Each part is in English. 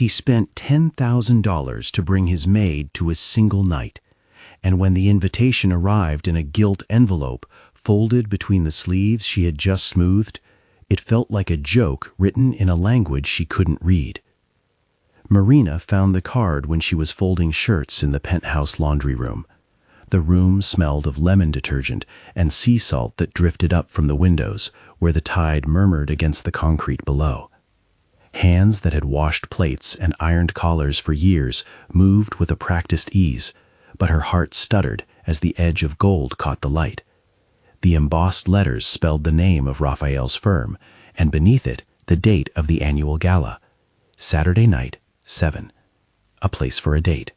He spent $10,000 to bring his maid to a single night, and when the invitation arrived in a gilt envelope folded between the sleeves she had just smoothed, it felt like a joke written in a language she couldn't read. Marina found the card when she was folding shirts in the penthouse laundry room. The room smelled of lemon detergent and sea salt that drifted up from the windows, where the tide murmured against the concrete below. Hands that had washed plates and ironed collars for years moved with a practiced ease, but her heart stuttered as the edge of gold caught the light. The embossed letters spelled the name of Rafael's firm, and beneath it, the date of the annual gala. Saturday night, 7. A place for a date.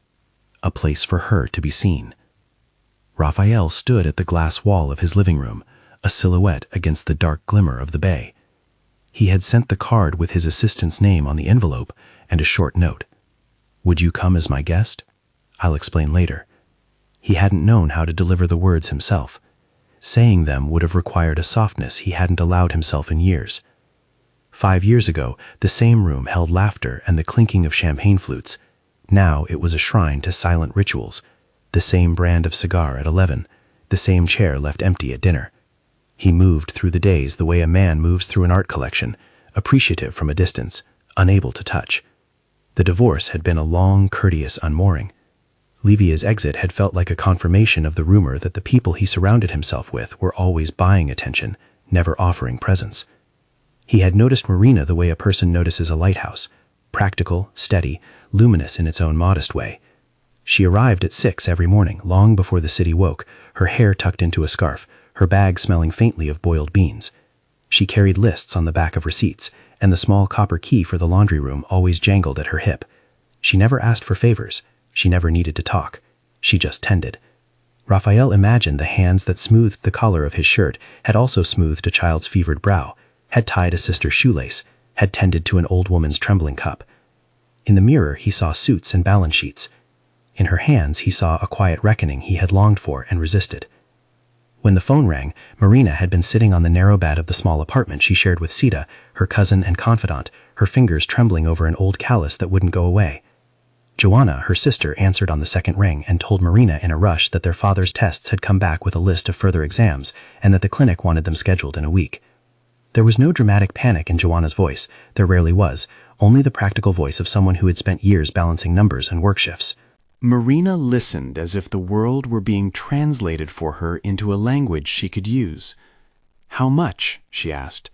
A place for her to be seen. Rafael stood at the glass wall of his living room, a silhouette against the dark glimmer of the bay. He had sent the card with his assistant's name on the envelope and a short note. "Would you come as my guest? I'll explain later." He hadn't known how to deliver the words himself. Saying them would have required a softness he hadn't allowed himself in years. 5 years ago, the same room held laughter and the clinking of champagne flutes. Now it was a shrine to silent rituals. The same brand of cigar at 11, the same chair left empty at dinner. He moved through the days the way a man moves through an art collection, appreciative from a distance, unable to touch. The divorce had been a long, courteous unmooring. Livia's exit had felt like a confirmation of the rumor that the people he surrounded himself with were always buying attention, never offering presents. He had noticed Marina the way a person notices a lighthouse, practical, steady, luminous in its own modest way. She arrived at 6 every morning, long before the city woke, her hair tucked into a scarf, her bag smelling faintly of boiled beans. She carried lists on the back of receipts, and the small copper key for the laundry room always jangled at her hip. She never asked for favors. She never needed to talk. She just tended. Rafael imagined the hands that smoothed the collar of his shirt had also smoothed a child's fevered brow, had tied a sister's shoelace, had tended to an old woman's trembling cup. In the mirror he saw suits and balance sheets. In her hands he saw a quiet reckoning he had longed for and resisted. When the phone rang, Marina had been sitting on the narrow bed of the small apartment she shared with Sita, her cousin and confidant, her fingers trembling over an old callus that wouldn't go away. Joanna, her sister, answered on the second ring and told Marina in a rush that their father's tests had come back with a list of further exams and that the clinic wanted them scheduled in a week. There was no dramatic panic in Joanna's voice. There rarely was, only the practical voice of someone who had spent years balancing numbers and work shifts. Marina listened as if the world were being translated for her into a language she could use. "How much?" she asked.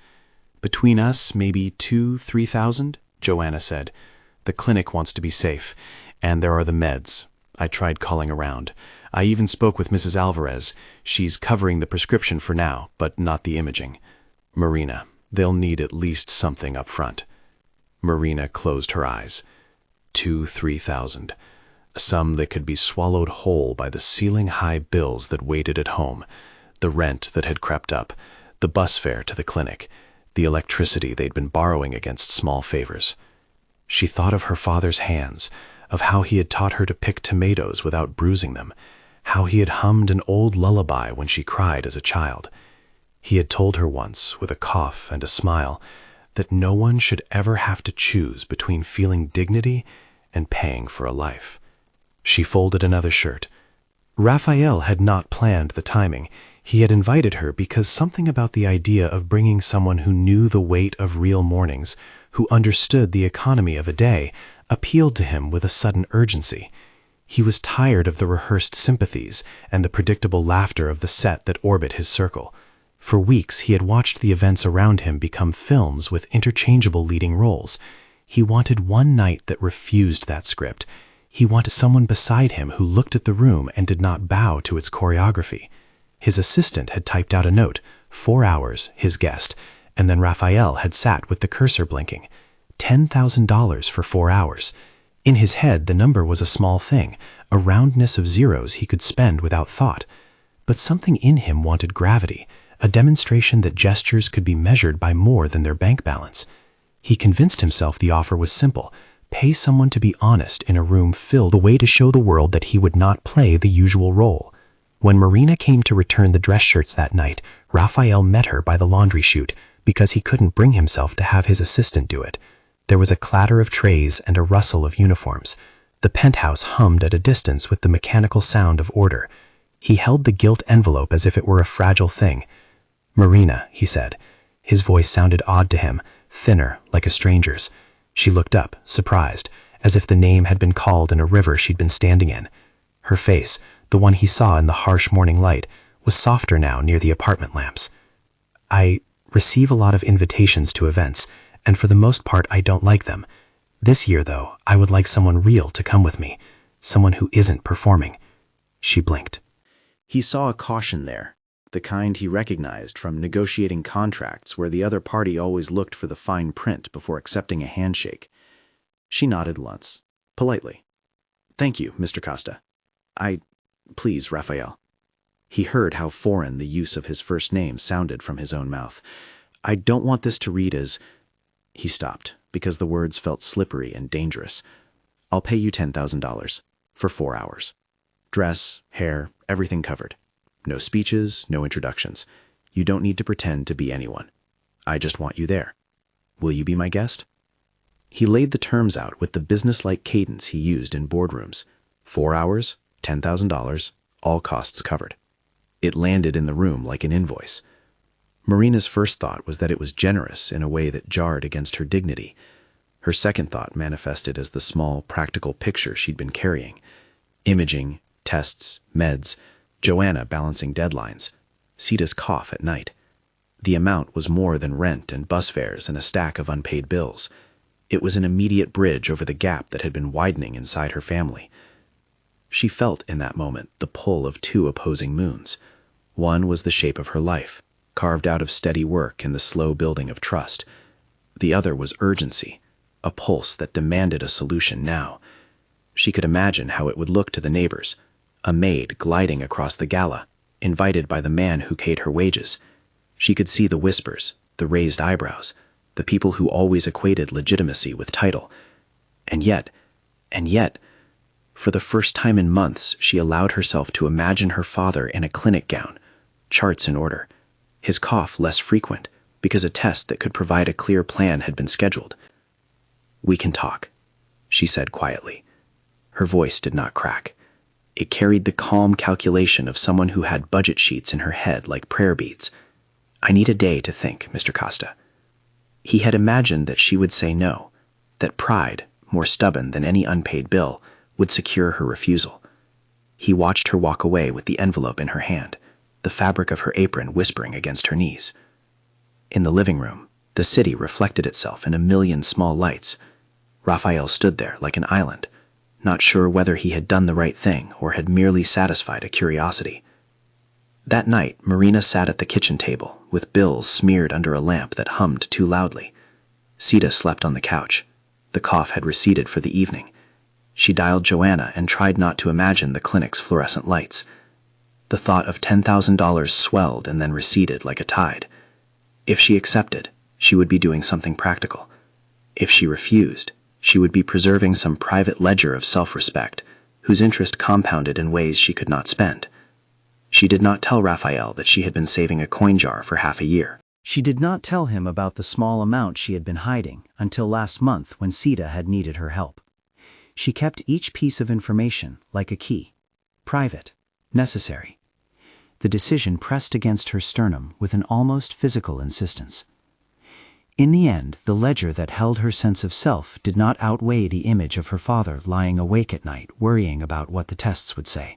"Between us, maybe 2,000-3,000, Joanna said. "The clinic wants to be safe, and there are the meds. I tried calling around. I even spoke with Mrs. Alvarez. She's covering the prescription for now, but not the imaging. Marina, they'll need at least something up front." Marina closed her eyes. 2,000-3,000. Some that could be swallowed whole by the ceiling-high bills that waited at home, the rent that had crept up, the bus fare to the clinic, the electricity they'd been borrowing against small favors. She thought of her father's hands, of how he had taught her to pick tomatoes without bruising them, how he had hummed an old lullaby when she cried as a child. He had told her once, with a cough and a smile, that no one should ever have to choose between feeling dignity and paying for a life. She folded another shirt. Rafael had not planned the timing. He had invited her because something about the idea of bringing someone who knew the weight of real mornings, who understood the economy of a day, appealed to him with a sudden urgency. He was tired of the rehearsed sympathies and the predictable laughter of the set that orbit his circle. For weeks he had watched the events around him become films with interchangeable leading roles. He wanted one night that refused that script. He wanted someone beside him who looked at the room and did not bow to its choreography. His assistant had typed out a note, 4 hours, his guest, and then Rafael had sat with the cursor blinking. $10,000 for 4 hours. In his head, the number was a small thing, a roundness of zeros he could spend without thought. But something in him wanted gravity, a demonstration that gestures could be measured by more than their bank balance. He convinced himself the offer was simple. Pay someone to be honest in a room filled a way to show the world that he would not play the usual role. When Marina came to return the dress shirts that night, Rafael met her by the laundry chute because he couldn't bring himself to have his assistant do it. There was a clatter of trays and a rustle of uniforms. The penthouse hummed at a distance with the mechanical sound of order. He held the gilt envelope as if it were a fragile thing. "Marina," he said. His voice sounded odd to him, thinner, like a stranger's. She looked up, surprised, as if the name had been called in a river she'd been standing in. Her face, the one he saw in the harsh morning light, was softer now near the apartment lamps. "I receive a lot of invitations to events, and for the most part I don't like them. This year, though, I would like someone real to come with me, someone who isn't performing." She blinked. He saw a caution there, the kind he recognized from negotiating contracts where the other party always looked for the fine print before accepting a handshake. She nodded once, politely. "Thank you, Mr. Costa. Please, Rafael." He heard how foreign the use of his first name sounded from his own mouth. "I don't want this to read as—" He stopped, because the words felt slippery and dangerous. "I'll pay you $10,000 for 4 hours. Dress, hair, everything covered. No speeches, no introductions. You don't need to pretend to be anyone. I just want you there. Will you be my guest?" He laid the terms out with the businesslike cadence he used in boardrooms. 4 hours, $10,000, all costs covered. It landed in the room like an invoice. Marina's first thought was that it was generous in a way that jarred against her dignity. Her second thought manifested as the small, practical picture she'd been carrying. Imaging, tests, meds, Joanna balancing deadlines, Sita's cough at night. The amount was more than rent and bus fares and a stack of unpaid bills. It was an immediate bridge over the gap that had been widening inside her family. She felt in that moment the pull of two opposing moons. One was the shape of her life, carved out of steady work and the slow building of trust. The other was urgency, a pulse that demanded a solution now. She could imagine how it would look to the neighbors, a maid gliding across the gala, invited by the man who paid her wages. She could see the whispers, the raised eyebrows, the people who always equated legitimacy with title. And yet, for the first time in months, she allowed herself to imagine her father in a clinic gown, charts in order, his cough less frequent because a test that could provide a clear plan had been scheduled. "We can talk," she said quietly. Her voice did not crack. It carried the calm calculation of someone who had budget sheets in her head like prayer beads. "I need a day to think, Mr. Costa." He had imagined that she would say no, that pride, more stubborn than any unpaid bill, would secure her refusal. He watched her walk away with the envelope in her hand, the fabric of her apron whispering against her knees. In the living room, the city reflected itself in a million small lights. Rafael stood there like an island, not sure whether he had done the right thing or had merely satisfied a curiosity. That night, Marina sat at the kitchen table, with bills smeared under a lamp that hummed too loudly. Sita slept on the couch. The cough had receded for the evening. She dialed Joanna and tried not to imagine the clinic's fluorescent lights. The thought of $10,000 swelled and then receded like a tide. If she accepted, she would be doing something practical. If she refused, she would be preserving some private ledger of self-respect, whose interest compounded in ways she could not spend. She did not tell Rafael that she had been saving a coin jar for half a year. She did not tell him about the small amount she had been hiding until last month when Sita had needed her help. She kept each piece of information like a key, private, necessary. The decision pressed against her sternum with an almost physical insistence. In the end, the ledger that held her sense of self did not outweigh the image of her father lying awake at night worrying about what the tests would say.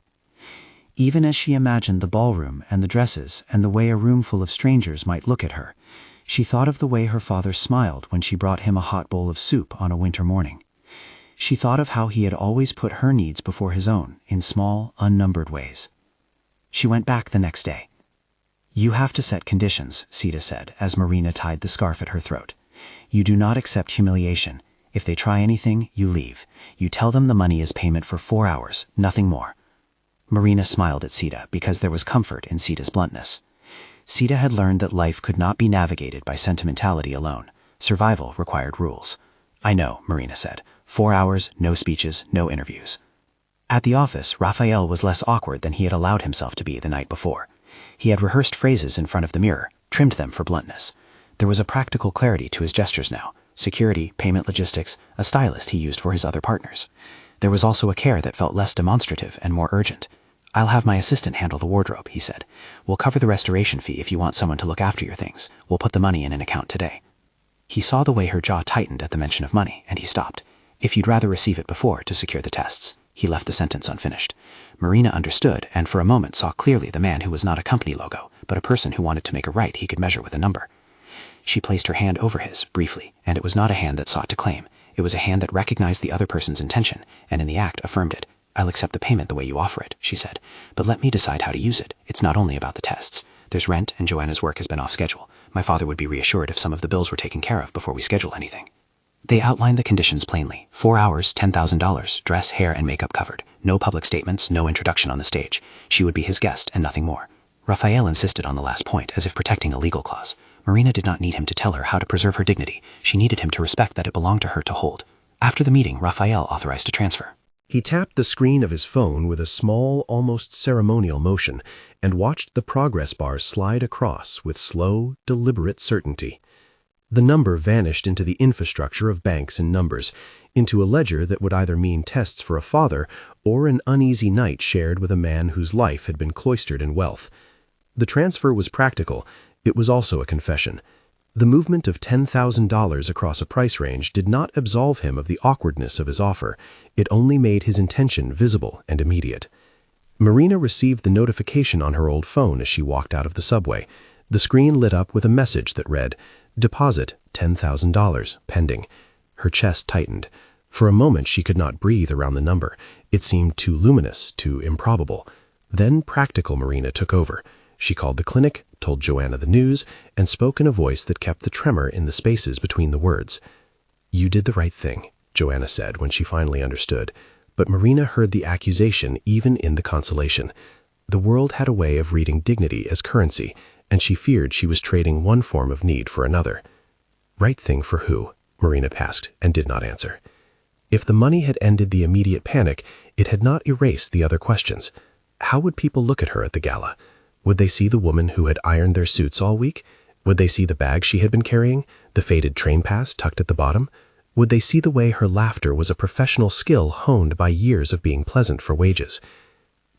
Even as she imagined the ballroom and the dresses and the way a room full of strangers might look at her, she thought of the way her father smiled when she brought him a hot bowl of soup on a winter morning. She thought of how he had always put her needs before his own in small, unnumbered ways. She went back the next day. "You have to set conditions," Sita said, as Marina tied the scarf at her throat. "You do not accept humiliation. If they try anything, you leave. You tell them the money is payment for 4 hours, nothing more." Marina smiled at Sita because there was comfort in Sita's bluntness. Sita had learned that life could not be navigated by sentimentality alone. Survival required rules. "I know," Marina said. 4 hours, no speeches, no interviews. At the office, Rafael was less awkward than he had allowed himself to be the night before. He had rehearsed phrases in front of the mirror, trimmed them for bluntness. There was a practical clarity to his gestures now, security, payment logistics, a stylist he used for his other partners. There was also a care that felt less demonstrative and more urgent. "I'll have my assistant handle the wardrobe," he said. "We'll cover the restoration fee if you want someone to look after your things. We'll put the money in an account today." He saw the way her jaw tightened at the mention of money, and he stopped. "If you'd rather receive it before to secure the tests." He left the sentence unfinished. Marina understood, and for a moment saw clearly the man who was not a company logo, but a person who wanted to make a right he could measure with a number. She placed her hand over his, briefly, and it was not a hand that sought to claim. It was a hand that recognized the other person's intention, and in the act affirmed it. "I'll accept the payment the way you offer it," she said, "but let me decide how to use it. It's not only about the tests. There's rent, and Joanna's work has been off schedule. My father would be reassured if some of the bills were taken care of before we schedule anything." They outlined the conditions plainly. 4 hours, $10,000, dress, hair, and makeup covered. No public statements, no introduction on the stage. She would be his guest, and nothing more. Rafael insisted on the last point, as if protecting a legal clause. Marina did not need him to tell her how to preserve her dignity. She needed him to respect that it belonged to her to hold. After the meeting, Rafael authorized a transfer. He tapped the screen of his phone with a small, almost ceremonial motion and watched the progress bar slide across with slow, deliberate certainty. The number vanished into the infrastructure of banks and numbers, into a ledger that would either mean tests for a father or an uneasy night shared with a man whose life had been cloistered in wealth. The transfer was practical. It was also a confession. The movement of $10,000 across a price range did not absolve him of the awkwardness of his offer. It only made his intention visible and immediate. Marina received the notification on her old phone as she walked out of the subway. The screen lit up with a message that read, "Deposit $10,000, pending." Her chest tightened. For a moment she could not breathe around the number. It seemed too luminous, too improbable. Then practical Marina took over. She called the clinic, told Joanna the news, and spoke in a voice that kept the tremor in the spaces between the words. "You did the right thing," Joanna said when she finally understood. But Marina heard the accusation even in the consolation. The world had a way of reading dignity as currency, and she feared she was trading one form of need for another. "Right thing for who?" Marina asked, and did not answer. If the money had ended the immediate panic, it had not erased the other questions. How would people look at her at the gala? Would they see the woman who had ironed their suits all week? Would they see the bag she had been carrying, the faded train pass tucked at the bottom? Would they see the way her laughter was a professional skill honed by years of being pleasant for wages?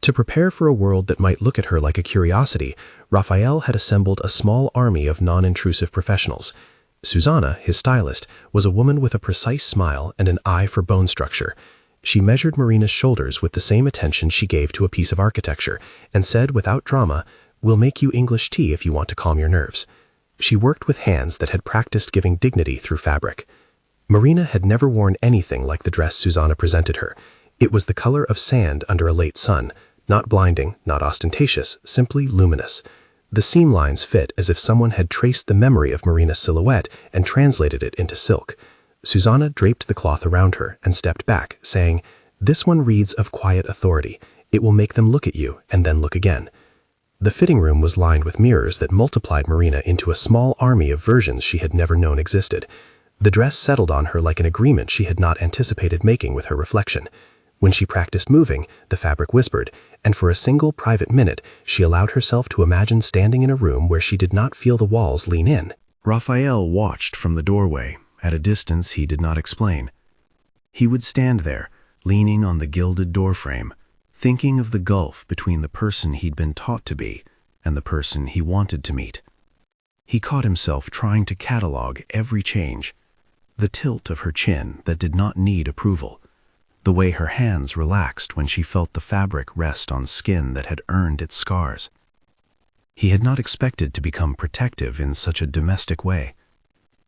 To prepare for a world that might look at her like a curiosity, Rafael had assembled a small army of non-intrusive professionals. Susanna, his stylist, was a woman with a precise smile and an eye for bone structure. She measured Marina's shoulders with the same attention she gave to a piece of architecture and said without drama, "We'll make you English tea if you want to calm your nerves." She worked with hands that had practiced giving dignity through fabric. Marina had never worn anything like the dress Susanna presented her. It was the color of sand under a late sun, not blinding, not ostentatious, simply luminous. The seam lines fit as if someone had traced the memory of Marina's silhouette and translated it into silk. Susanna draped the cloth around her and stepped back, saying, "This one reads of quiet authority. It will make them look at you and then look again." The fitting room was lined with mirrors that multiplied Marina into a small army of versions she had never known existed. The dress settled on her like an agreement she had not anticipated making with her reflection. When she practiced moving, the fabric whispered, and for a single private minute, she allowed herself to imagine standing in a room where she did not feel the walls lean in. Rafael watched from the doorway, at a distance he did not explain. He would stand there, leaning on the gilded doorframe, thinking of the gulf between the person he'd been taught to be and the person he wanted to meet. He caught himself trying to catalog every change, the tilt of her chin that did not need approval, the way her hands relaxed when she felt the fabric rest on skin that had earned its scars. He had not expected to become protective in such a domestic way.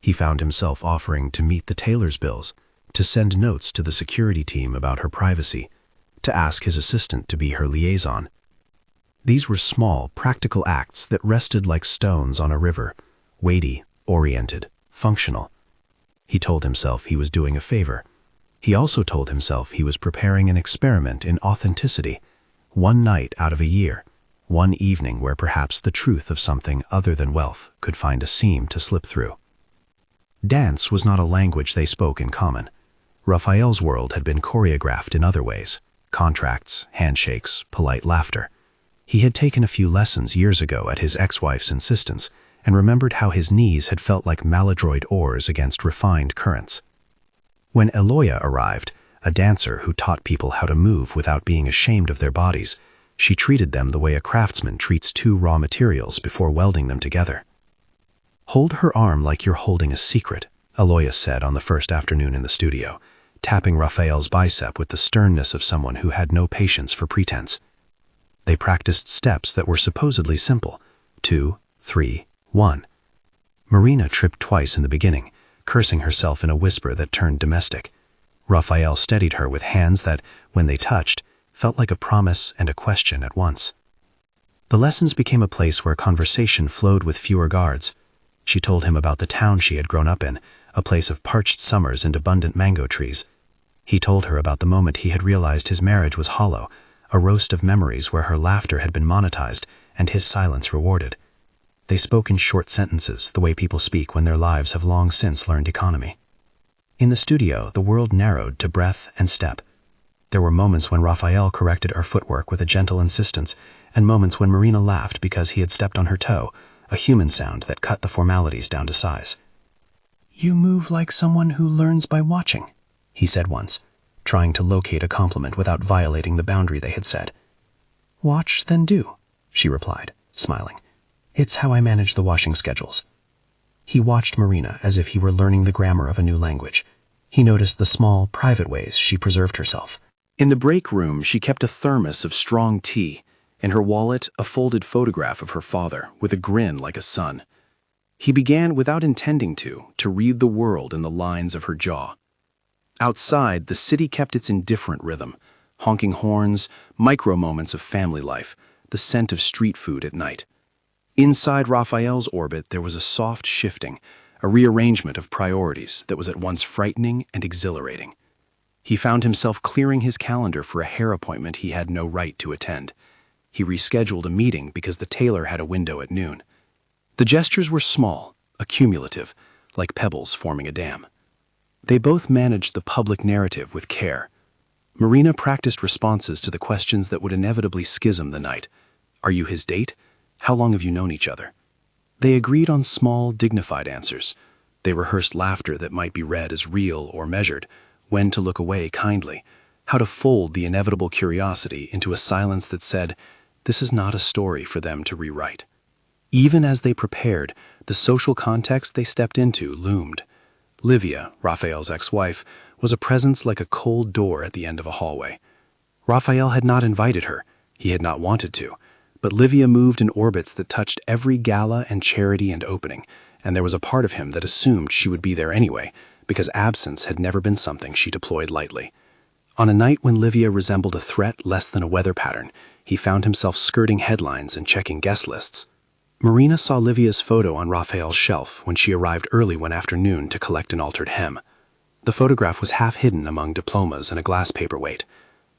He found himself offering to meet the tailor's bills, to send notes to the security team about her privacy, to ask his assistant to be her liaison. These were small, practical acts that rested like stones on a river, weighty, oriented, functional. He told himself he was doing a favor. He also told himself he was preparing an experiment in authenticity, one night out of a year, one evening where perhaps the truth of something other than wealth could find a seam to slip through. Dance was not a language they spoke in common. Rafael's world had been choreographed in other ways: contracts, handshakes, polite laughter. He had taken a few lessons years ago at his ex-wife's insistence, and remembered how his knees had felt like maladroit oars against refined currents. When Eloya arrived, a dancer who taught people how to move without being ashamed of their bodies, she treated them the way a craftsman treats two raw materials before welding them together. "Hold her arm like you're holding a secret," Eloya said on the first afternoon in the studio, tapping Rafael's bicep with the sternness of someone who had no patience for pretense. They practiced steps that were supposedly simple: 2, 3, 1. Marina tripped twice in the beginning, cursing herself in a whisper that turned domestic. Rafael steadied her with hands that, when they touched, felt like a promise and a question at once. The lessons became a place where conversation flowed with fewer guards. She told him about the town she had grown up in, a place of parched summers and abundant mango trees. He told her about the moment he had realized his marriage was hollow, a roast of memories where her laughter had been monetized and his silence rewarded. They spoke in short sentences, the way people speak when their lives have long since learned economy. In the studio, the world narrowed to breath and step. There were moments when Rafael corrected her footwork with a gentle insistence, and moments when Marina laughed because he had stepped on her toe, a human sound that cut the formalities down to size. "You move like someone who learns by watching," he said once, trying to locate a compliment without violating the boundary they had set. "Watch, then do," she replied, smiling. "It's how I manage the washing schedules." He watched Marina as if he were learning the grammar of a new language. He noticed the small, private ways she preserved herself. In the break room, she kept a thermos of strong tea. In her wallet, a folded photograph of her father, with a grin like a sun. He began, without intending to read the world in the lines of her jaw. Outside, the city kept its indifferent rhythm, honking horns, micro-moments of family life, the scent of street food at night. Inside Rafael's orbit, there was a soft shifting, a rearrangement of priorities that was at once frightening and exhilarating. He found himself clearing his calendar for a hair appointment he had no right to attend. He rescheduled a meeting because the tailor had a window at noon. The gestures were small, accumulative, like pebbles forming a dam. They both managed the public narrative with care. Marina practiced responses to the questions that would inevitably schism the night. "Are you his date? How long have you known each other?" They agreed on small, dignified answers. They rehearsed laughter that might be read as real or measured, when to look away kindly, how to fold the inevitable curiosity into a silence that said, "This is not a story for them to rewrite." Even as they prepared, the social context they stepped into loomed. Livia, Rafael's ex-wife, was a presence like a cold door at the end of a hallway. Rafael had not invited her, he had not wanted to, but Livia moved in orbits that touched every gala and charity and opening, and there was a part of him that assumed she would be there anyway, because absence had never been something she deployed lightly. On a night when Livia resembled a threat less than a weather pattern, he found himself skirting headlines and checking guest lists. Marina saw Livia's photo on Rafael's shelf when she arrived early one afternoon to collect an altered hem. The photograph was half hidden among diplomas and a glass paperweight.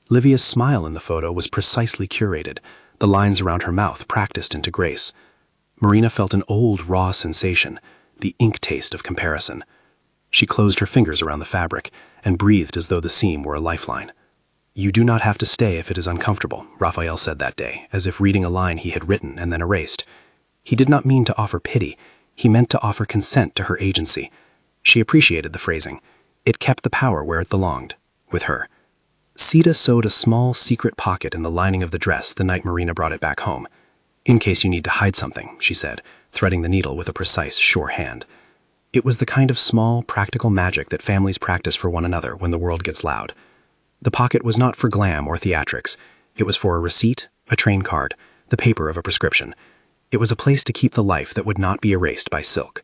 Livia's smile in the photo was precisely curated, the lines around her mouth practiced into grace. Marina felt an old, raw sensation, the ink taste of comparison. She closed her fingers around the fabric and breathed as though the seam were a lifeline. "You do not have to stay if it is uncomfortable," Rafael said that day, as if reading a line he had written and then erased. He did not mean to offer pity. He meant to offer consent to her agency. She appreciated the phrasing. It kept the power where it belonged, with her. Sita sewed a small, secret pocket in the lining of the dress the night Marina brought it back home. "In case you need to hide something," she said, threading the needle with a precise, sure hand. It was the kind of small, practical magic that families practice for one another when the world gets loud. The pocket was not for glam or theatrics. It was for a receipt, a train card, the paper of a prescription. It was a place to keep the life that would not be erased by silk.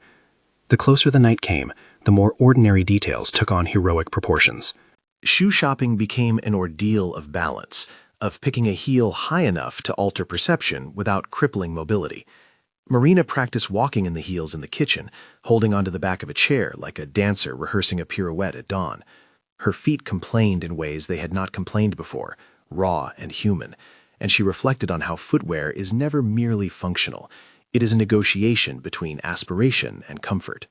The closer the night came, the more ordinary details took on heroic proportions. Shoe shopping became an ordeal of balance, of picking a heel high enough to alter perception without crippling mobility. Marina practiced walking in the heels in the kitchen, holding onto the back of a chair like a dancer rehearsing a pirouette at dawn. Her feet complained in ways they had not complained before, raw and human, and she reflected on how footwear is never merely functional. It is a negotiation between aspiration and comfort.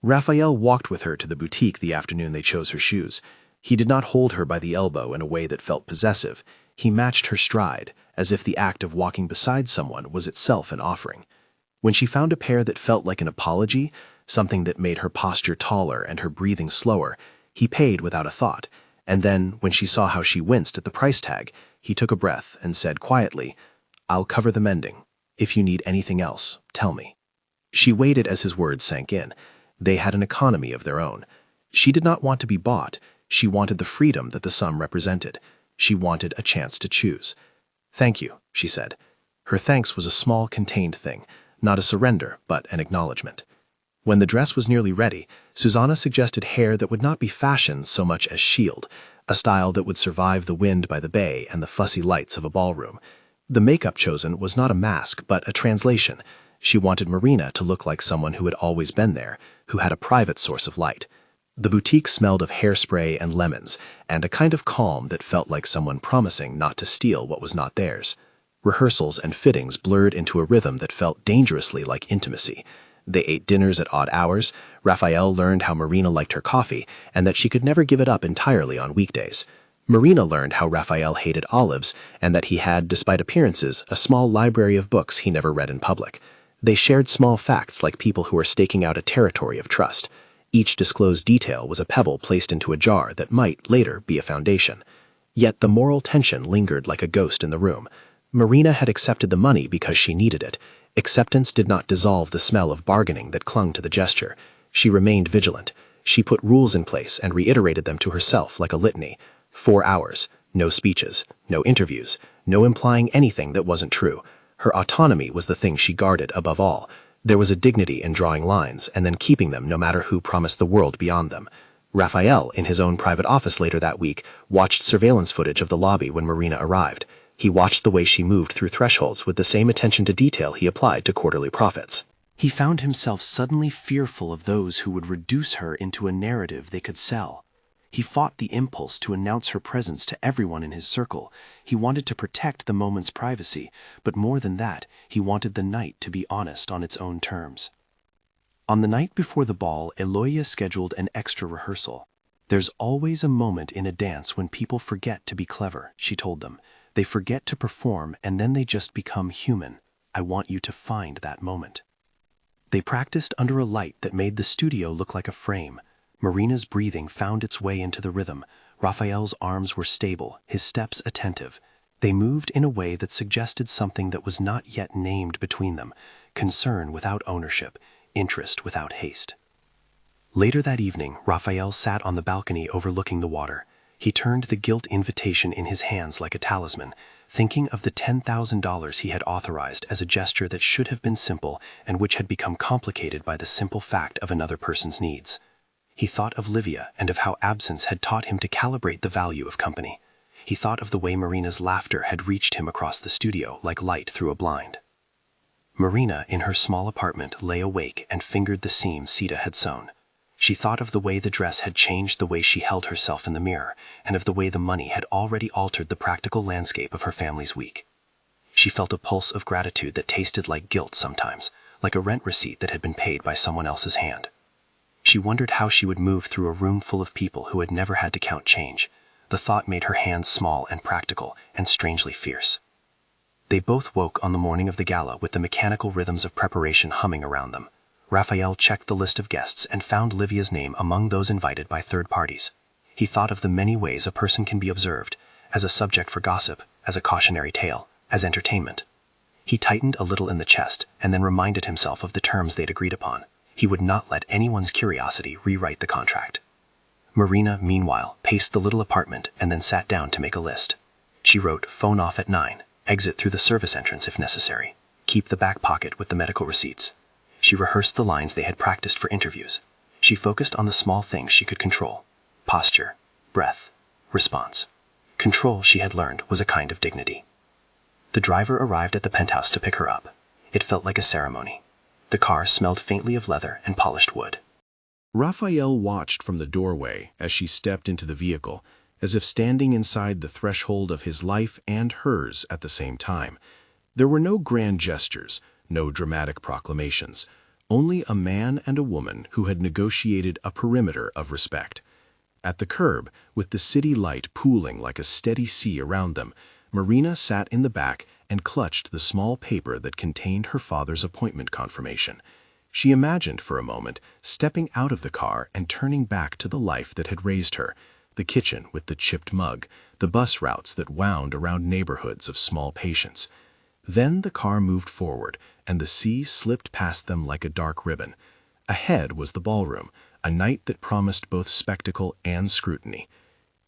Rafael walked with her to the boutique the afternoon they chose her shoes. He did not hold her by the elbow in a way that felt possessive. He matched her stride, as if the act of walking beside someone was itself an offering. When she found a pair that felt like an apology, something that made her posture taller and her breathing slower, he paid without a thought. And then, when she saw how she winced at the price tag, he took a breath and said quietly, "I'll cover the mending. If you need anything else, tell me." She waited as his words sank in. They had an economy of their own. She did not want to be bought. She wanted the freedom that the sum represented. She wanted a chance to choose. "Thank you," she said. Her thanks was a small, contained thing, not a surrender, but an acknowledgement. When the dress was nearly ready, Susanna suggested hair that would not be fashion so much as shield, a style that would survive the wind by the bay and the fussy lights of a ballroom. The makeup chosen was not a mask, but a translation. She wanted Marina to look like someone who had always been there, who had a private source of light. The boutique smelled of hairspray and lemons, and a kind of calm that felt like someone promising not to steal what was not theirs. Rehearsals and fittings blurred into a rhythm that felt dangerously like intimacy. They ate dinners at odd hours. Rafael learned how Marina liked her coffee, and that she could never give it up entirely on weekdays. Marina learned how Rafael hated olives, and that he had, despite appearances, a small library of books he never read in public. They shared small facts like people who were staking out a territory of trust. Each disclosed detail was a pebble placed into a jar that might later be a foundation. Yet the moral tension lingered like a ghost in the room. Marina had accepted the money because she needed it. Acceptance did not dissolve the smell of bargaining that clung to the gesture. She remained vigilant. She put rules in place and reiterated them to herself like a litany. 4 hours, no speeches, no interviews, no implying anything that wasn't true. Her autonomy was the thing she guarded above all. There was a dignity in drawing lines and then keeping them no matter who promised the world beyond them. Rafael, in his own private office later that week, watched surveillance footage of the lobby when Marina arrived. He watched the way she moved through thresholds with the same attention to detail he applied to quarterly profits. He found himself suddenly fearful of those who would reduce her into a narrative they could sell. He fought the impulse to announce her presence to everyone in his circle. He wanted to protect the moment's privacy, but more than that, he wanted the night to be honest on its own terms. On the night before the ball, Eloia scheduled an extra rehearsal. "There's always a moment in a dance when people forget to be clever," she told them. "They forget to perform and then they just become human. I want you to find that moment." They practiced under a light that made the studio look like a frame. Marina's breathing found its way into the rhythm. Rafael's arms were stable, his steps attentive. They moved in a way that suggested something that was not yet named between them: concern without ownership, interest without haste. Later that evening, Rafael sat on the balcony overlooking the water. He turned the gilt invitation in his hands like a talisman, thinking of the $10,000 he had authorized as a gesture that should have been simple and which had become complicated by the simple fact of another person's needs. He thought of Livia and of how absence had taught him to calibrate the value of company. He thought of the way Marina's laughter had reached him across the studio like light through a blind. Marina, in her small apartment, lay awake and fingered the seam Sita had sewn. She thought of the way the dress had changed the way she held herself in the mirror, and of the way the money had already altered the practical landscape of her family's week. She felt a pulse of gratitude that tasted like guilt sometimes, like a rent receipt that had been paid by someone else's hand. She wondered how she would move through a room full of people who had never had to count change. The thought made her hands small and practical, and strangely fierce. They both woke on the morning of the gala with the mechanical rhythms of preparation humming around them. Rafael checked the list of guests and found Livia's name among those invited by third parties. He thought of the many ways a person can be observed, as a subject for gossip, as a cautionary tale, as entertainment. He tightened a little in the chest and then reminded himself of the terms they'd agreed upon. He would not let anyone's curiosity rewrite the contract. Marina, meanwhile, paced the little apartment and then sat down to make a list. She wrote, "Phone off at 9, exit through the service entrance if necessary, keep the back pocket with the medical receipts." She rehearsed the lines they had practiced for interviews. She focused on the small things she could control: posture, breath, response. Control, she had learned, was a kind of dignity. The driver arrived at the penthouse to pick her up. It felt like a ceremony. The car smelled faintly of leather and polished wood. Rafael watched from the doorway as she stepped into the vehicle, as if standing inside the threshold of his life and hers at the same time. There were no grand gestures, no dramatic proclamations, only a man and a woman who had negotiated a perimeter of respect. At the curb, with the city light pooling like a steady sea around them, Marina sat in the back and clutched the small paper that contained her father's appointment confirmation. She imagined for a moment stepping out of the car and turning back to the life that had raised her, the kitchen with the chipped mug, the bus routes that wound around neighborhoods of small patients. Then the car moved forward, and the sea slipped past them like a dark ribbon. Ahead was the ballroom, a night that promised both spectacle and scrutiny.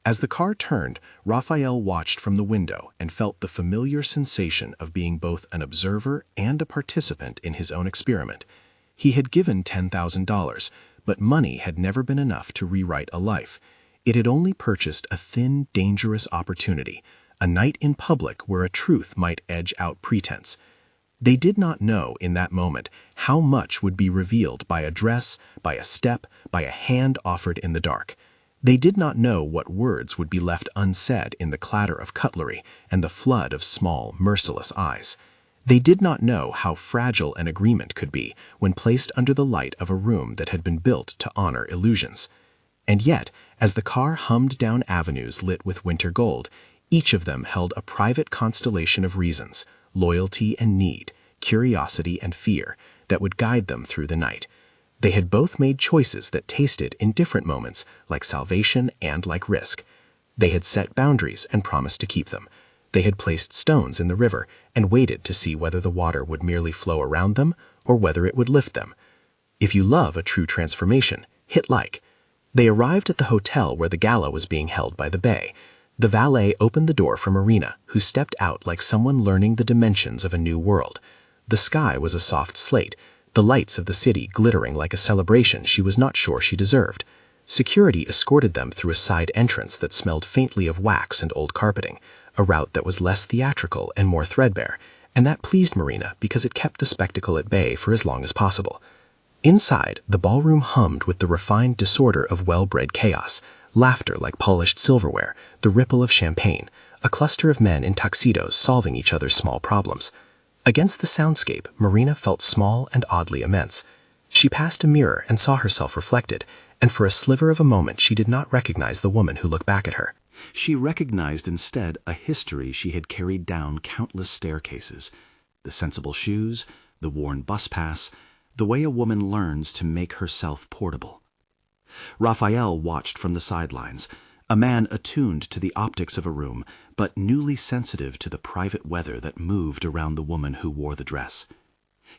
As the car turned, Rafael watched from the window and felt the familiar sensation of being both an observer and a participant in his own experiment. He had given $10,000, but money had never been enough to rewrite a life. It had only purchased a thin, dangerous opportunity, a night in public where a truth might edge out pretense. They did not know in that moment how much would be revealed by a dress, by a step, by a hand offered in the dark. They did not know what words would be left unsaid in the clatter of cutlery and the flood of small, merciless eyes. They did not know how fragile an agreement could be when placed under the light of a room that had been built to honor illusions. And yet, as the car hummed down avenues lit with winter gold, each of them held a private constellation of reasons, loyalty and need, curiosity and fear, that would guide them through the night. They had both made choices that tasted in different moments like salvation and like risk. They had set boundaries and promised to keep them. They had placed stones in the river and waited to see whether the water would merely flow around them or whether it would lift them. If you love a true transformation, hit like. They arrived at the hotel where the gala was being held by the bay. The valet opened the door for Marina, who stepped out like someone learning the dimensions of a new world. The sky was a soft slate, the lights of the city glittering like a celebration she was not sure she deserved. Security escorted them through a side entrance that smelled faintly of wax and old carpeting, a route that was less theatrical and more threadbare, and that pleased Marina because it kept the spectacle at bay for as long as possible. Inside, the ballroom hummed with the refined disorder of well-bred chaos, laughter like polished silverware, the ripple of champagne, a cluster of men in tuxedos solving each other's small problems. Against the soundscape, Marina felt small and oddly immense. She passed a mirror and saw herself reflected, and for a sliver of a moment she did not recognize the woman who looked back at her. She recognized instead a history she had carried down countless staircases, the sensible shoes, the worn bus pass, the way a woman learns to make herself portable. Rafael watched from the sidelines, a man attuned to the optics of a room, but newly sensitive to the private weather that moved around the woman who wore the dress.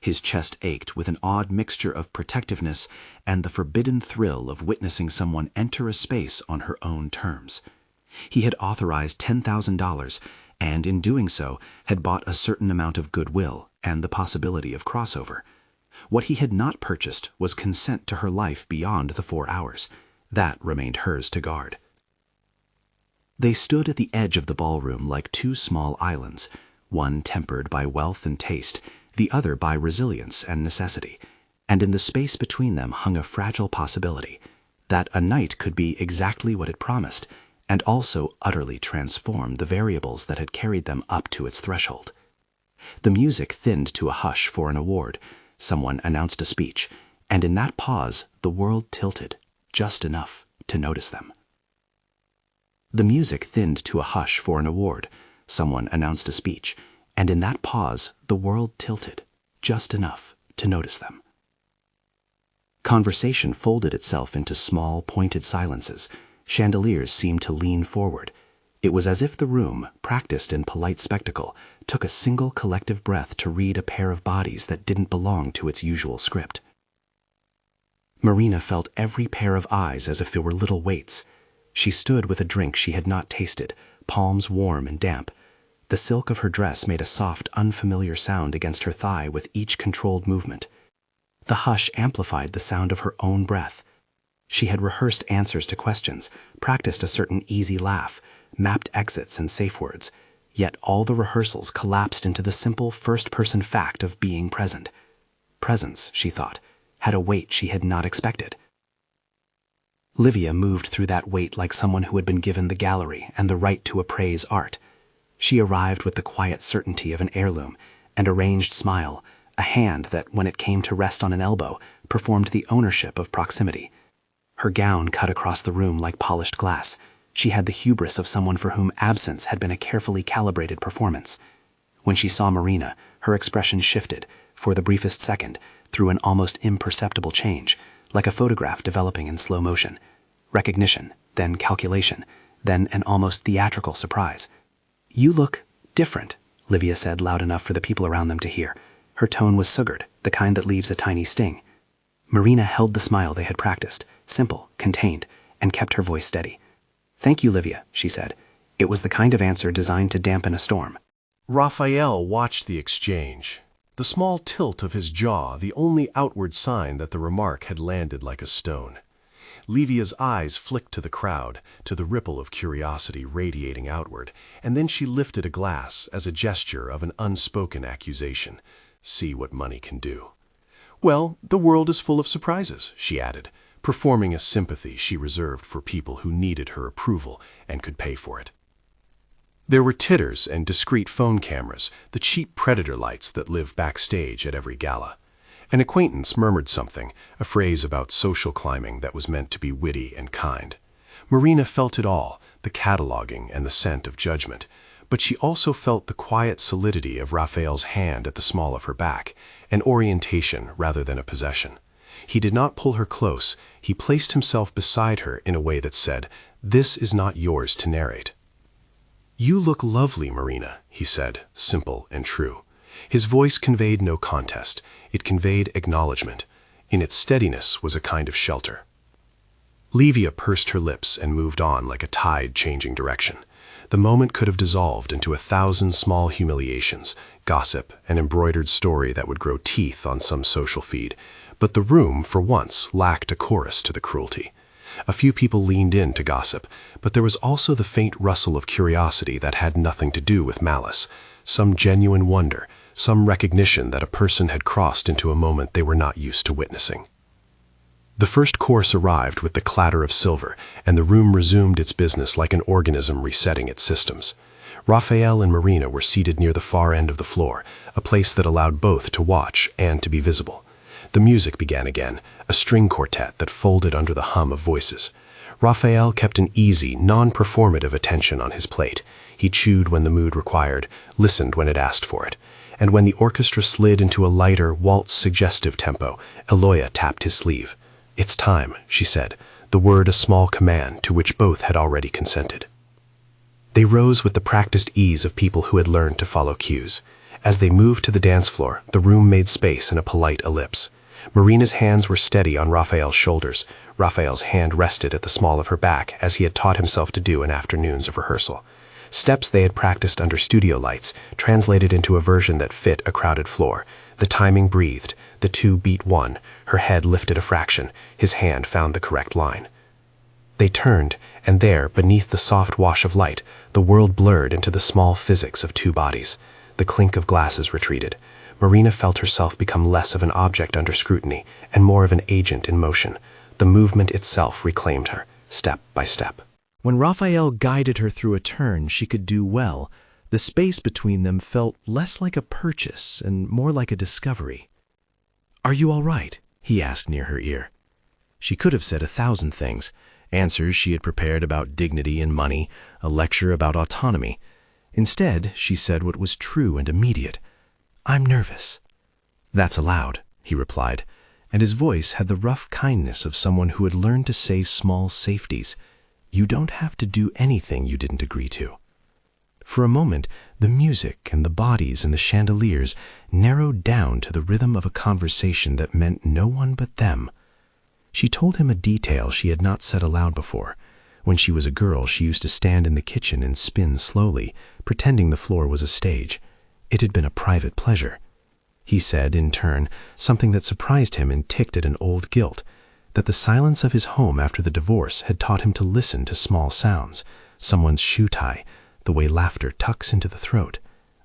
His chest ached with an odd mixture of protectiveness and the forbidden thrill of witnessing someone enter a space on her own terms. He had authorized $10,000, and in doing so had bought a certain amount of goodwill and the possibility of crossover. What he had not purchased was consent to her life beyond the 4 hours. That remained hers to guard. They stood at the edge of the ballroom like two small islands, one tempered by wealth and taste, the other by resilience and necessity, and in the space between them hung a fragile possibility, that a night could be exactly what it promised, and also utterly transform the variables that had carried them up to its threshold. The music thinned to a hush for an award. Someone announced a speech, and in that pause the world tilted, just enough to notice them. The music thinned to a hush for an award. Someone announced a speech, and in that pause the world tilted, just enough to notice them. Conversation folded itself into small, pointed silences. Chandeliers seemed to lean forward. It was as if the room, practiced in polite spectacle, took a single collective breath to read a pair of bodies that didn't belong to its usual script. Marina felt every pair of eyes as if they were little weights. She stood with a drink she had not tasted, palms warm and damp. The silk of her dress made a soft, unfamiliar sound against her thigh with each controlled movement. The hush amplified the sound of her own breath. She had rehearsed answers to questions, practiced a certain easy laugh, mapped exits and safe words, yet all the rehearsals collapsed into the simple first-person fact of being present. Presence, she thought, had a weight she had not expected. Livia moved through that weight like someone who had been given the gallery and the right to appraise art. She arrived with the quiet certainty of an heirloom, an arranged smile, a hand that, when it came to rest on an elbow, performed the ownership of proximity. Her gown cut across the room like polished glass. She had the hubris of someone for whom absence had been a carefully calibrated performance. When she saw Marina, her expression shifted, for the briefest second, through an almost imperceptible change, like a photograph developing in slow motion. Recognition, then calculation, then an almost theatrical surprise. "You look different," Livia said loud enough for the people around them to hear. Her tone was sugared, the kind that leaves a tiny sting. Marina held the smile they had practiced, simple, contained, and kept her voice steady. "Thank you, Livia," she said. It was the kind of answer designed to dampen a storm. Rafael watched the exchange. The small tilt of his jaw, the only outward sign that the remark had landed like a stone. Livia's eyes flicked to the crowd, to the ripple of curiosity radiating outward, and then she lifted a glass as a gesture of an unspoken accusation. See what money can do. "Well, the world is full of surprises," she added, performing a sympathy she reserved for people who needed her approval and could pay for it. There were titters and discreet phone cameras, the cheap predator lights that live backstage at every gala. An acquaintance murmured something, a phrase about social climbing that was meant to be witty and kind. Marina felt it all, the cataloging and the scent of judgment, but she also felt the quiet solidity of Rafael's hand at the small of her back, an orientation rather than a possession. He did not pull her close, he placed himself beside her in a way that said, "This is not yours to narrate." "You look lovely, Marina," he said, simple and true. His voice conveyed no contest, it conveyed acknowledgement. In its steadiness was a kind of shelter. Livia pursed her lips and moved on like a tide changing direction. The moment could have dissolved into 1,000 small humiliations, gossip, an embroidered story that would grow teeth on some social feed, but the room, for once, lacked a chorus to the cruelty. A few people leaned in to gossip, but there was also the faint rustle of curiosity that had nothing to do with malice, some genuine wonder, some recognition that a person had crossed into a moment they were not used to witnessing. The first course arrived with the clatter of silver, and the room resumed its business like an organism resetting its systems. Rafael and Marina were seated near the far end of the floor, a place that allowed both to watch and to be visible. The music began again, a string quartet that folded under the hum of voices. Rafael kept an easy, non-performative attention on his plate. He chewed when the mood required, listened when it asked for it. And when the orchestra slid into a lighter, waltz-suggestive tempo, Eloia tapped his sleeve. "It's time," she said, the word a small command to which both had already consented. They rose with the practiced ease of people who had learned to follow cues. As they moved to the dance floor, the room made space in a polite ellipse. Marina's hands were steady on Rafael's shoulders. Rafael's hand rested at the small of her back, as he had taught himself to do in afternoons of rehearsal. Steps they had practiced under studio lights, translated into a version that fit a crowded floor. The timing breathed, the two beat one, her head lifted a fraction, his hand found the correct line. They turned, and there, beneath the soft wash of light, the world blurred into the small physics of two bodies. The clink of glasses retreated. Marina felt herself become less of an object under scrutiny and more of an agent in motion. The movement itself reclaimed her, step by step. When Rafael guided her through a turn she could do well, the space between them felt less like a purchase and more like a discovery. "Are you all right?" he asked near her ear. She could have said 1,000 things, answers she had prepared about dignity and money, a lecture about autonomy. Instead, she said what was true and immediate. "I'm nervous." "That's allowed," he replied, and his voice had the rough kindness of someone who had learned to say small safeties. "You don't have to do anything you didn't agree to." For a moment, the music and the bodies and the chandeliers narrowed down to the rhythm of a conversation that meant no one but them. She told him a detail she had not said aloud before. When she was a girl, she used to stand in the kitchen and spin slowly, pretending the floor was a stage. It had been a private pleasure. He said, in turn, something that surprised him and ticked at an old guilt, that the silence of his home after the divorce had taught him to listen to small sounds, someone's shoe tie, the way laughter tucks into the throat,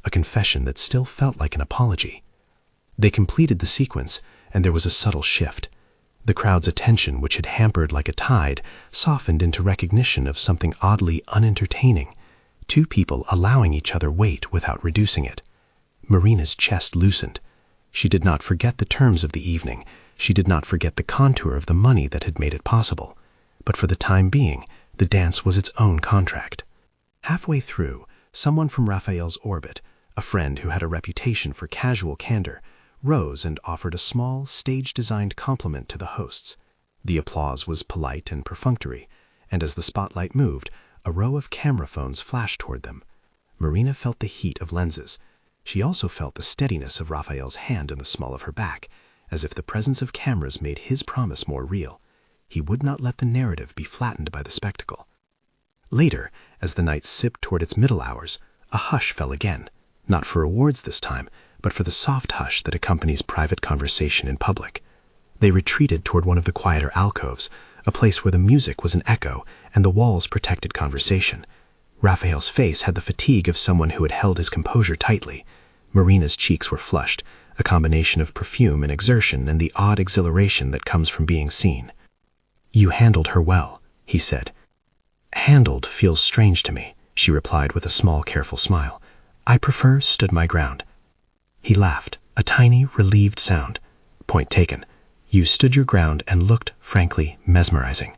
a confession that still felt like an apology. They completed the sequence, and there was a subtle shift. The crowd's attention, which had hampered like a tide, softened into recognition of something oddly unentertaining, two people allowing each other weight without reducing it. Marina's chest loosened. She did not forget the terms of the evening. She did not forget the contour of the money that had made it possible. But for the time being, The dance was its own contract. Halfway through, someone from Rafael's orbit, a friend who had a reputation for casual candor, rose and offered a small, stage-designed compliment to the hosts. The applause was polite and perfunctory, and as the spotlight moved, a row of camera phones flashed toward them. Marina felt the heat of lenses. She also felt the steadiness of Rafael's hand in the small of her back, as if the presence of cameras made his promise more real. He would not let the narrative be flattened by the spectacle. Later, as the night sipped toward its middle hours, a hush fell again, not for awards this time, but for the soft hush that accompanies private conversation in public. They retreated toward one of the quieter alcoves, a place where the music was an echo and the walls protected conversation. Rafael's face had the fatigue of someone who had held his composure tightly. Marina's cheeks were flushed, a combination of perfume and exertion and the odd exhilaration that comes from being seen. "You handled her well," he said. "Handled feels strange to me," she replied with a small, careful smile. "I prefer stood my ground." He laughed, a tiny, relieved sound. "Point taken. You stood your ground and looked, frankly, mesmerizing."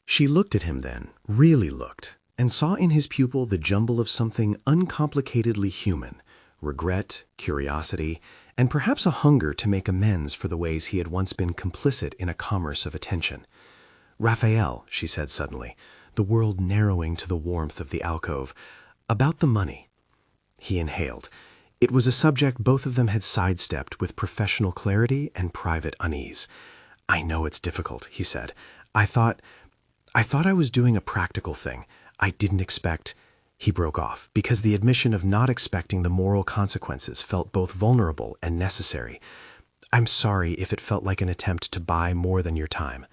She looked at him then, really looked, and saw in his pupil the jumble of something uncomplicatedly human, regret, curiosity, and perhaps a hunger to make amends for the ways he had once been complicit in a commerce of attention. "Rafael," she said suddenly, the world narrowing to the warmth of the alcove, "about the money." He inhaled. It was a subject both of them had sidestepped with professional clarity and private unease. "I know it's difficult," he said. I thought I was doing a practical thing. I didn't expect—" He broke off, because the admission of not expecting the moral consequences felt both vulnerable and necessary. "I'm sorry if it felt like an attempt to buy more than your time."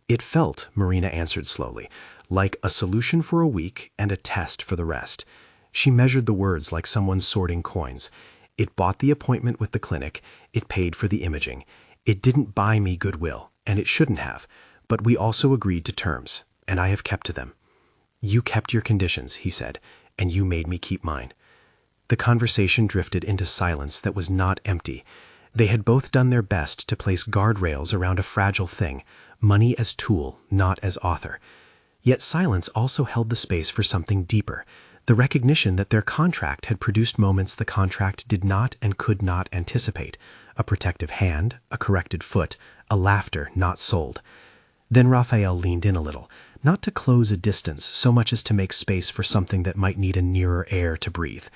"It felt," Marina answered slowly, "like a solution for a week and a test for the rest." She measured the words like someone sorting coins. "It bought the appointment with the clinic, it paid for the imaging. It didn't buy me goodwill, and it shouldn't have, but we also agreed to terms, and I have kept to them." "You kept your conditions," he said, "and you made me keep mine." The conversation drifted into silence that was not empty. They had both done their best to place guardrails around a fragile thing, money as tool, not as author. Yet silence also held the space for something deeper, the recognition that their contract had produced moments the contract did not and could not anticipate, a protective hand, a corrected foot, a laughter not sold. Then Rafael leaned in a little, not to close a distance so much as to make space for something that might need a nearer air to breathe.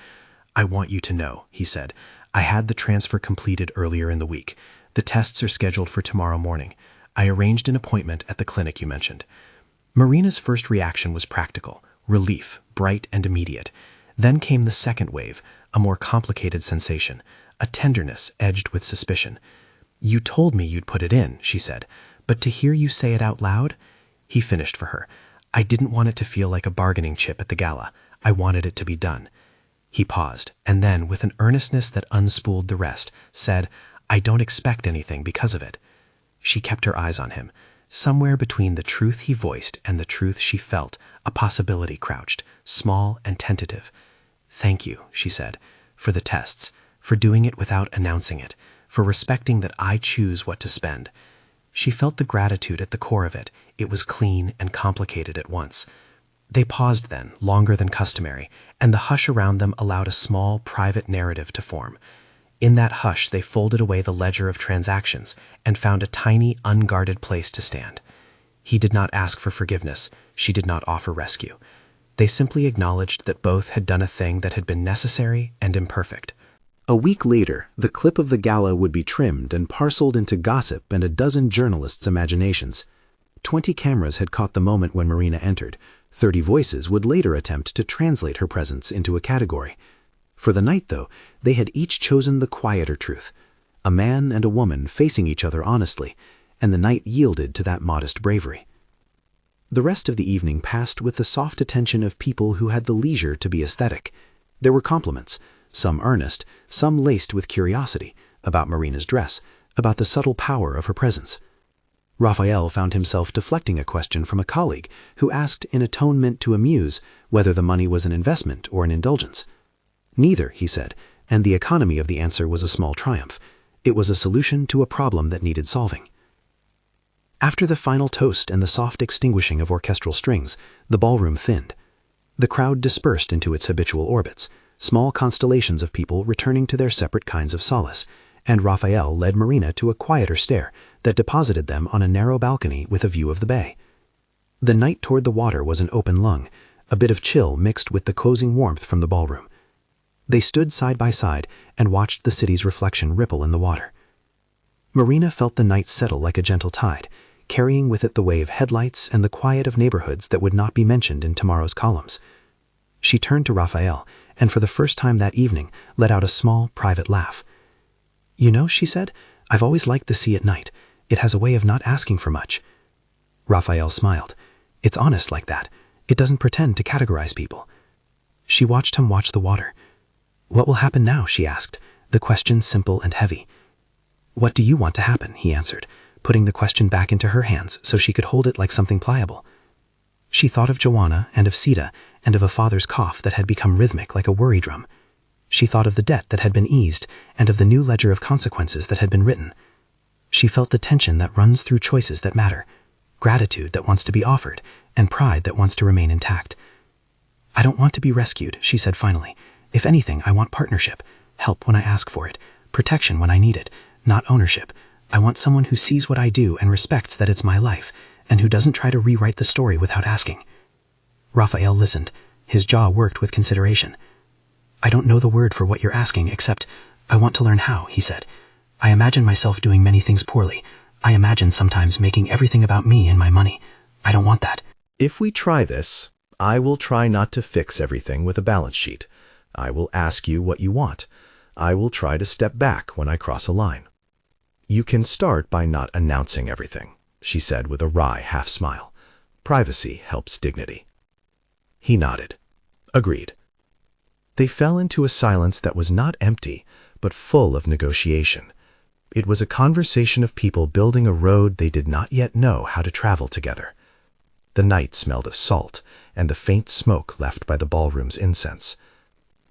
"I want you to know," he said, "I had the transfer completed earlier in the week. The tests are scheduled for tomorrow morning. I arranged an appointment at the clinic you mentioned." Marina's first reaction was practical, relief, bright and immediate. Then came the second wave, a more complicated sensation, a tenderness edged with suspicion. "You told me you'd put it in," she said, "but to hear you say it out loud—" He finished for her. "I didn't want it to feel like a bargaining chip at the gala. I wanted it to be done." He paused, and then, with an earnestness that unspooled the rest, said, "I don't expect anything because of it." She kept her eyes on him. Somewhere between the truth he voiced and the truth she felt, a possibility crouched, small and tentative. "Thank you," she said, "for the tests, for doing it without announcing it, for respecting that I choose what to spend." She felt the gratitude at the core of it. It was clean and complicated at once. They paused then, longer than customary, and the hush around them allowed a small, private narrative to form. In that hush they folded away the ledger of transactions and found a tiny, unguarded place to stand. He did not ask for forgiveness. She did not offer rescue. They simply acknowledged that both had done a thing that had been necessary and imperfect. A week later, the clip of the gala would be trimmed and parceled into gossip and a dozen journalists' imaginations. 20 cameras had caught the moment when Marina entered. 30 voices would later attempt to translate her presence into a category. For the night, though, they had each chosen the quieter truth, a man and a woman facing each other honestly, and the night yielded to that modest bravery. The rest of the evening passed with the soft attention of people who had the leisure to be aesthetic. There were compliments, some earnest, some laced with curiosity, about Marina's dress, about the subtle power of her presence. Rafael found himself deflecting a question from a colleague who asked in a tone meant to amuse whether the money was an investment or an indulgence. Neither, he said, and the economy of the answer was a small triumph. It was a solution to a problem that needed solving. After the final toast and the soft extinguishing of orchestral strings, the ballroom thinned. The crowd dispersed into its habitual orbits, small constellations of people returning to their separate kinds of solace, and Rafael led Marina to a quieter stair that deposited them on a narrow balcony with a view of the bay. The night toward the water was an open lung, a bit of chill mixed with the cozying warmth from the ballroom. They stood side by side and watched the city's reflection ripple in the water. Marina felt the night settle like a gentle tide, carrying with it the wave headlights and the quiet of neighborhoods that would not be mentioned in tomorrow's columns. She turned to Rafael, and for the first time that evening let out a small, private laugh. "You know," she said, "I've always liked the sea at night. It has a way of not asking for much." Rafael smiled. "It's honest like that. It doesn't pretend to categorize people." She watched him watch the water. "What will happen now?" she asked, the question simple and heavy. "What do you want to happen?" he answered, putting the question back into her hands so she could hold it like something pliable. She thought of Joanna and of Sita and of a father's cough that had become rhythmic like a worry drum. She thought of the debt that had been eased and of the new ledger of consequences that had been written. She felt the tension that runs through choices that matter, gratitude that wants to be offered, and pride that wants to remain intact. "I don't want to be rescued," she said finally. "If anything, I want partnership, help when I ask for it, protection when I need it, not ownership. I want someone who sees what I do and respects that it's my life, and who doesn't try to rewrite the story without asking." Rafael listened. His jaw worked with consideration. "I don't know the word for what you're asking, except I want to learn how," he said. "I imagine myself doing many things poorly. I imagine sometimes making everything about me and my money. I don't want that." If we try this, I will try not to fix everything with a balance sheet. I will ask you what you want. I will try to step back when I cross a line. You can start by not announcing everything, she said with a wry half-smile. Privacy helps dignity. He nodded. Agreed. They fell into a silence that was not empty, but full of negotiation. It was a conversation of people building a road they did not yet know how to travel together. The night smelled of salt and the faint smoke left by the ballroom's incense.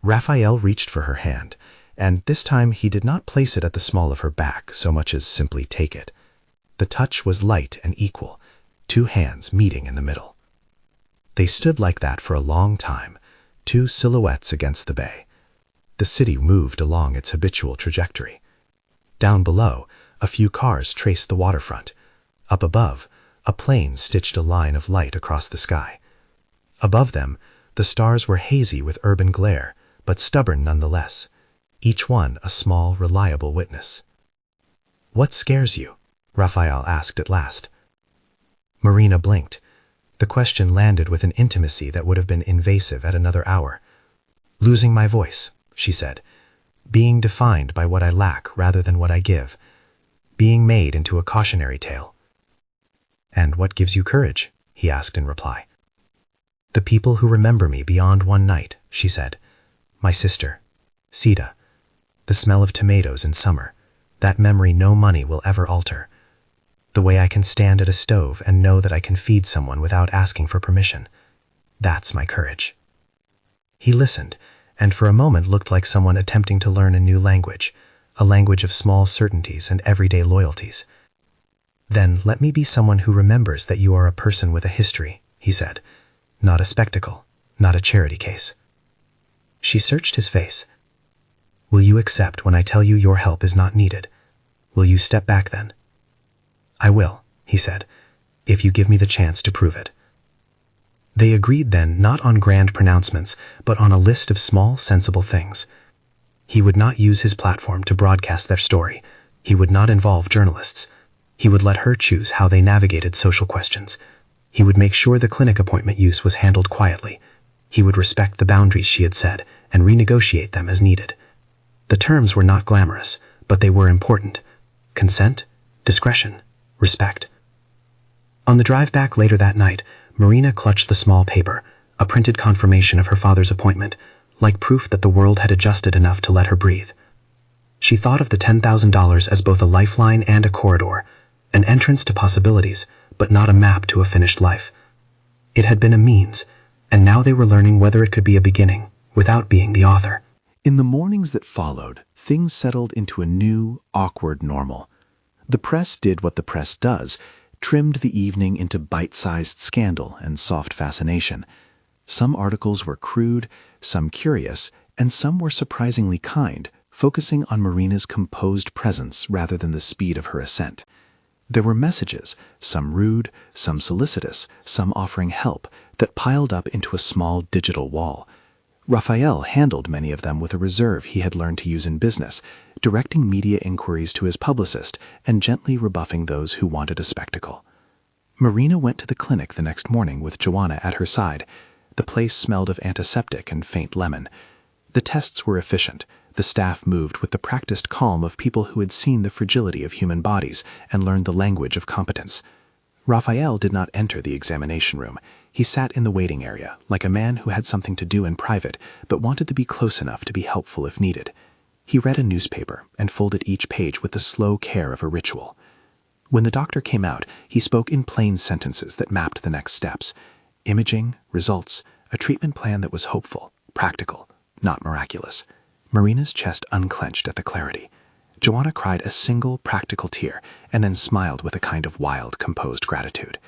Rafael reached for her hand, and this time he did not place it at the small of her back so much as simply take it. The touch was light and equal, two hands meeting in the middle. They stood like that for a long time, two silhouettes against the bay. The city moved along its habitual trajectory. Down below, a few cars traced the waterfront. Up above, a plane stitched a line of light across the sky. Above them, the stars were hazy with urban glare, but stubborn nonetheless, each one a small, reliable witness. "What scares you?" Rafael asked at last. Marina blinked. The question landed with an intimacy that would have been invasive at another hour. "Losing my voice," she said. "Being defined by what I lack rather than what I give. Being made into a cautionary tale." "And what gives you courage?" he asked in reply. "The people who remember me beyond one night," she said. "My sister, Sita. The smell of tomatoes in summer. That memory no money will ever alter. The way I can stand at a stove and know that I can feed someone without asking for permission. That's my courage." He listened, and for a moment looked like someone attempting to learn a new language, a language of small certainties and everyday loyalties. "Then let me be someone who remembers that you are a person with a history," he said. "Not a spectacle, not a charity case." She searched his face. "Will you accept when I tell you your help is not needed? Will you step back then?" "I will," he said, "if you give me the chance to prove it." They agreed then not on grand pronouncements, but on a list of small, sensible things. He would not use his platform to broadcast their story. He would not involve journalists. He would let her choose how they navigated social questions. He would make sure the clinic appointment use was handled quietly. He would respect the boundaries she had set and renegotiate them as needed. The terms were not glamorous, but they were important. Consent, discretion, respect. On the drive back later that night, Marina clutched the small paper, a printed confirmation of her father's appointment, like proof that the world had adjusted enough to let her breathe. She thought of the $10,000 as both a lifeline and a corridor, an entrance to possibilities, but not a map to a finished life. It had been a means, and now they were learning whether it could be a beginning, without being the author. In the mornings that followed, things settled into a new, awkward normal. The press did what the press does, trimmed the evening into bite-sized scandal and soft fascination. Some articles were crude, some curious, and some were surprisingly kind, focusing on Marina's composed presence rather than the speed of her ascent. There were messages, some rude, some solicitous, some offering help, that piled up into a small digital wall. Rafael handled many of them with a reserve he had learned to use in business, directing media inquiries to his publicist and gently rebuffing those who wanted a spectacle. Marina went to the clinic the next morning with Joanna at her side. The place smelled of antiseptic and faint lemon. The tests were efficient. The staff moved with the practiced calm of people who had seen the fragility of human bodies and learned the language of competence. Rafael did not enter the examination room. He sat in the waiting area, like a man who had something to do in private, but wanted to be close enough to be helpful if needed. He read a newspaper and folded each page with the slow care of a ritual. When the doctor came out, he spoke in plain sentences that mapped the next steps. Imaging, results, a treatment plan that was hopeful, practical, not miraculous. Marina's chest unclenched at the clarity. Joanna cried a single practical tear and then smiled with a kind of wild, composed gratitude.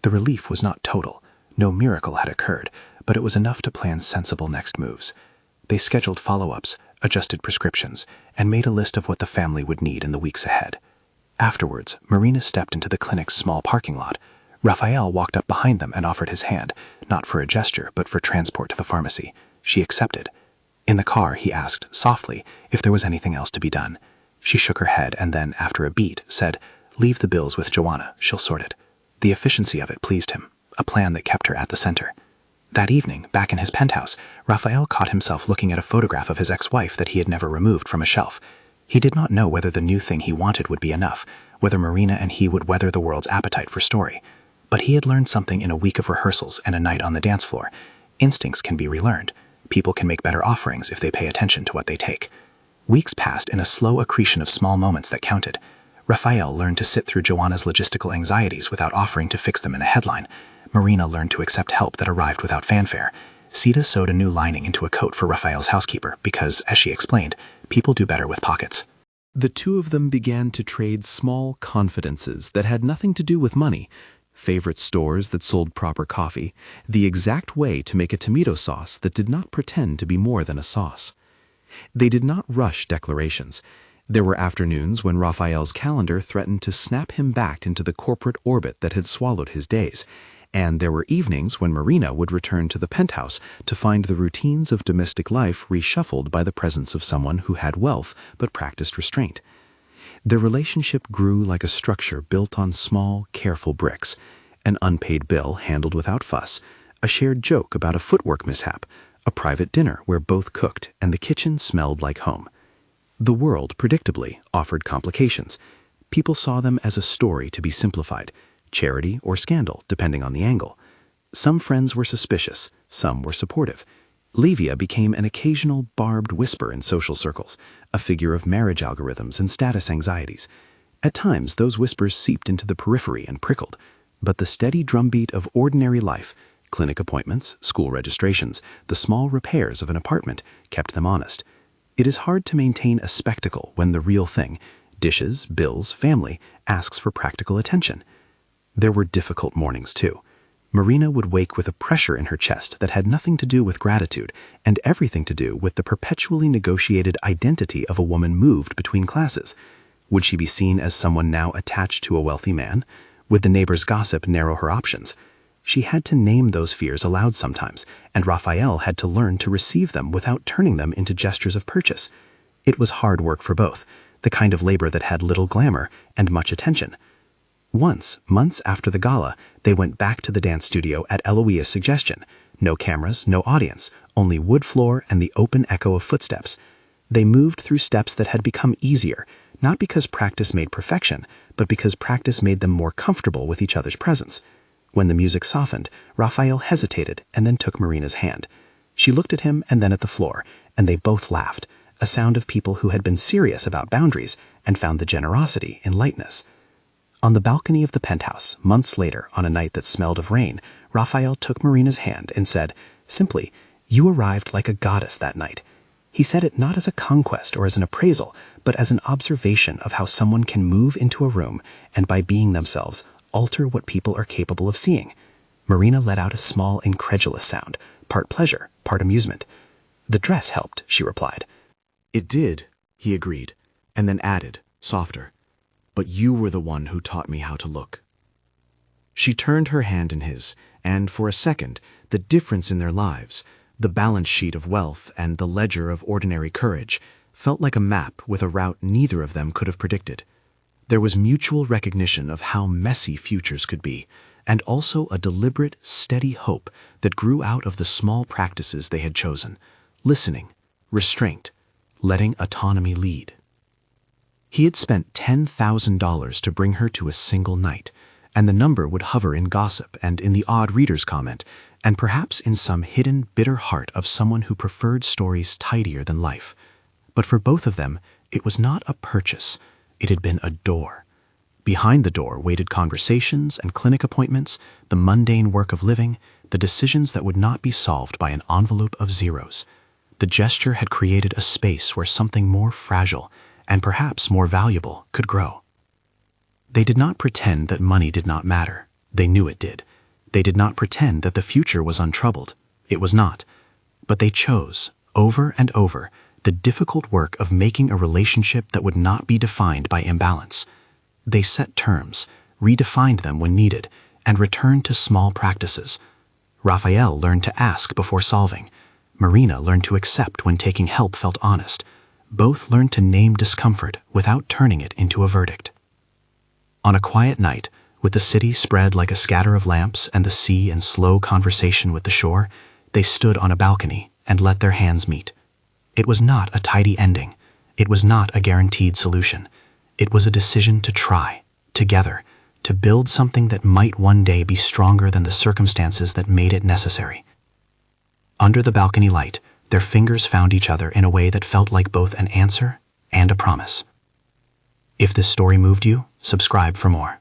The relief was not total. No miracle had occurred, but it was enough to plan sensible next moves. They scheduled follow-ups, adjusted prescriptions, and made a list of what the family would need in the weeks ahead. Afterwards, Marina stepped into the clinic's small parking lot. Rafael walked up behind them and offered his hand, not for a gesture, but for transport to the pharmacy. She accepted. In the car, he asked, softly, if there was anything else to be done. She shook her head and then, after a beat, said, "Leave the bills with Joanna. She'll sort it." The efficiency of it pleased him, a plan that kept her at the center. That evening, back in his penthouse, Rafael caught himself looking at a photograph of his ex-wife that he had never removed from a shelf. He did not know whether the new thing he wanted would be enough, whether Marina and he would weather the world's appetite for story. But he had learned something in a week of rehearsals and a night on the dance floor. Instincts can be relearned. People can make better offerings if they pay attention to what they take. Weeks passed in a slow accretion of small moments that counted. Rafael learned to sit through Joanna's logistical anxieties without offering to fix them in a headline. Marina learned to accept help that arrived without fanfare. Sita sewed a new lining into a coat for Rafael's housekeeper because, as she explained, people do better with pockets. The two of them began to trade small confidences that had nothing to do with money, favorite stores that sold proper coffee, the exact way to make a tomato sauce that did not pretend to be more than a sauce. They did not rush declarations. There were afternoons when Rafael's calendar threatened to snap him back into the corporate orbit that had swallowed his days, and there were evenings when Marina would return to the penthouse to find the routines of domestic life reshuffled by the presence of someone who had wealth but practiced restraint. Their relationship grew like a structure built on small, careful bricks, an unpaid bill handled without fuss, a shared joke about a footwork mishap, a private dinner where both cooked and the kitchen smelled like home. The world, predictably, offered complications. People saw them as a story to be simplified, charity or scandal, depending on the angle. Some friends were suspicious, some were supportive. Livia became an occasional barbed whisper in social circles, a figure of marriage algorithms and status anxieties. At times, those whispers seeped into the periphery and prickled, but the steady drumbeat of ordinary life, clinic appointments, school registrations, the small repairs of an apartment, kept them honest. It is hard to maintain a spectacle when the real thing, dishes, bills, family, asks for practical attention. There were difficult mornings, too. Marina would wake with a pressure in her chest that had nothing to do with gratitude and everything to do with the perpetually negotiated identity of a woman moved between classes. Would she be seen as someone now attached to a wealthy man? Would the neighbor's gossip narrow her options? She had to name those fears aloud sometimes, and Rafael had to learn to receive them without turning them into gestures of purchase. It was hard work for both, the kind of labor that had little glamour and much attention. Once, months after the gala, they went back to the dance studio at Eloia's suggestion. No cameras, no audience, only wood floor and the open echo of footsteps. They moved through steps that had become easier, not because practice made perfection, but because practice made them more comfortable with each other's presence. When the music softened, Rafael hesitated and then took Marina's hand. She looked at him and then at the floor, and they both laughed, a sound of people who had been serious about boundaries and found the generosity in lightness. On the balcony of the penthouse, months later, on a night that smelled of rain, Rafael took Marina's hand and said, simply, "You arrived like a goddess that night." He said it not as a conquest or as an appraisal, but as an observation of how someone can move into a room and, by being themselves, alter what people are capable of seeing. Marina let out a small, incredulous sound, part pleasure, part amusement. The dress helped, she replied. It did, he agreed, and then added, softer, but you were the one who taught me how to look. She turned her hand in his, and for a second, the difference in their lives, the balance sheet of wealth and the ledger of ordinary courage, felt like a map with a route neither of them could have predicted. There was mutual recognition of how messy futures could be, and also a deliberate, steady hope that grew out of the small practices they had chosen: listening, restraint, letting autonomy lead. He had spent $10,000 to bring her to a single night, and the number would hover in gossip and in the odd reader's comment, and perhaps in some hidden, bitter heart of someone who preferred stories tidier than life. But for both of them, it was not a purchase. It had been a door. Behind the door waited conversations and clinic appointments, the mundane work of living, the decisions that would not be solved by an envelope of zeros. The gesture had created a space where something more fragile, and perhaps more valuable, could grow. They did not pretend that money did not matter. They knew it did. They did not pretend that the future was untroubled. It was not. But they chose, over and over, the difficult work of making a relationship that would not be defined by imbalance. They set terms, redefined them when needed, and returned to small practices. Rafael learned to ask before solving. Marina learned to accept when taking help felt honest. Both learned to name discomfort without turning it into a verdict. On a quiet night, with the city spread like a scatter of lamps and the sea in slow conversation with the shore, they stood on a balcony and let their hands meet. It was not a tidy ending. It was not a guaranteed solution. It was a decision to try, together, to build something that might one day be stronger than the circumstances that made it necessary. Under the balcony light, their fingers found each other in a way that felt like both an answer and a promise. If this story moved you, subscribe for more.